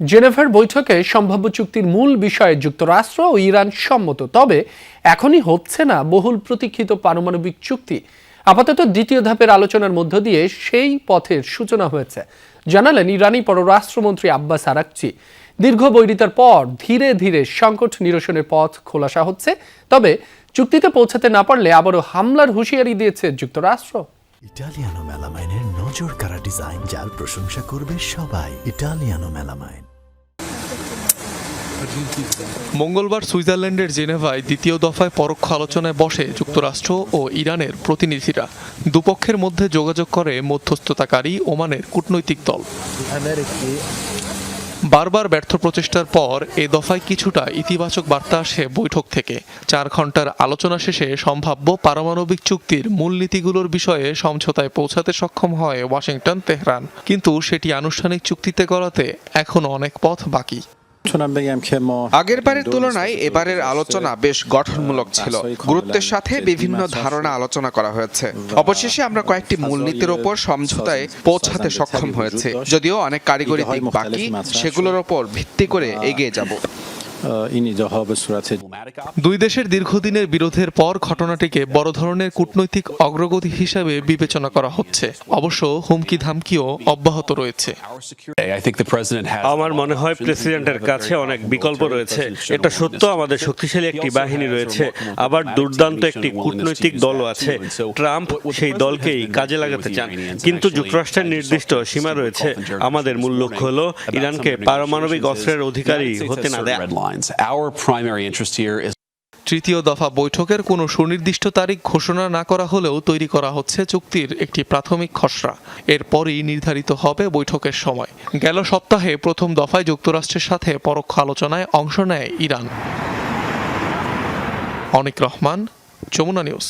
জেনেভার বৈঠকে সম্ভাব্য চুক্তির মূল বিষয়ে যুক্তরাষ্ট্র ও ইরান সম্মত, তবে এখনই হচ্ছে না বহুল প্রতীক্ষিত পারমাণবিক চুক্তি। আপাতত দ্বিতীয় ধাপের আলোচনার মধ্য দিয়ে সেই পথের সূচনা হয়েছে, জানালেন ইরানি পররাষ্ট্রমন্ত্রী আব্বাস আরাকচি। দীর্ঘ বৈরিতার পর ধীরে ধীরে সংকট নিরসনের পথ খোলাসা হচ্ছে, তবে চুক্তিতে পৌঁছাতে না পারলে আবারও হামলার হুঁশিয়ারি দিয়েছে যুক্তরাষ্ট্র। ইটালিয়ানো মেলামাইনের নজর কাড়া ডিজাইন, যার প্রশংসা করবে সবাই। Italiano melamine. মঙ্গলবার সুইজারল্যান্ডের জেনেভায় দ্বিতীয় দফায় পরোক্ষ আলোচনায় বসে যুক্তরাষ্ট্র ও ইরানের প্রতিনিধিরা। দুপক্ষের মধ্যে যোগাযোগ করে মধ্যস্থতাকারী ওমানের কূটনৈতিক দল। বারবার ব্যর্থ প্রচেষ্টার পর এ দফায় কিছুটা ইতিবাচক বার্তা আসে বৈঠক থেকে। 4 ঘন্টার আলোচনা শেষে সম্ভাব্য পারমাণবিক চুক্তির মূলনীতিগুলোর বিষয়ে সমঝোতায় পৌঁছাতে সক্ষম হয় ওয়াশিংটন, তেহরান। কিন্তু সেটি আনুষ্ঠানিক চুক্তিতে গড়াতে এখনো অনেক পথ বাকি। আগেরবারের তুলনায় এবারের আলোচনা বেশ গঠনমূলক ছিল। গুরুত্বের সাথে বিভিন্ন ধারণা আলোচনা করা হয়েছে। অবশেষে আমরা কয়েকটি মূলনীতির ওপর সমঝোতায় পৌঁছাতে সক্ষম হয়েছে, যদিও অনেক কারিগরি দিক বাকি, সেগুলোর ওপর ভিত্তি করে এগিয়ে যাব। দুই দেশের দীর্ঘদিনের বিরোধের পর ঘটনাটিকে বড় ধরনের কূটনৈতিক অগ্রগতি হিসেবে বিবেচনা করা হচ্ছে। অবশ্য হুমকি ধামকিও অব্যাহত রয়েছে। আমার মনে হয় প্রেসিডেন্টের কাছে অনেক বিকল্প রয়েছে। এটা সত্য, আমাদের শক্তিশালী একটি বাহিনী রয়েছে, আবার দুর্দান্ত একটি কূটনৈতিক দলও আছে। ট্রাম্প সেই দলকেই কাজে লাগাতে চান, কিন্তু যুক্তরাষ্ট্রের নির্দিষ্ট সীমা রয়েছে। আমাদের মূল লক্ষ্য হলো ইরানকে পারমাণবিক অস্ত্রের অধিকারী হতে না দেয়া। তৃতীয় দফা বৈঠকের কোনো সুনির্দিষ্ট তারিখ ঘোষণা না করা হলেও তৈরি করা হচ্ছে চুক্তির একটি প্রাথমিক খসড়া। এরপরই নির্ধারিত হবে বৈঠকের সময়। গেল সপ্তাহে প্রথম দফায় যুক্তরাষ্ট্রের সাথে পরোক্ষ আলোচনায় অংশ নেয় ইরান। অনিক রহমান, যমুনা নিউজ।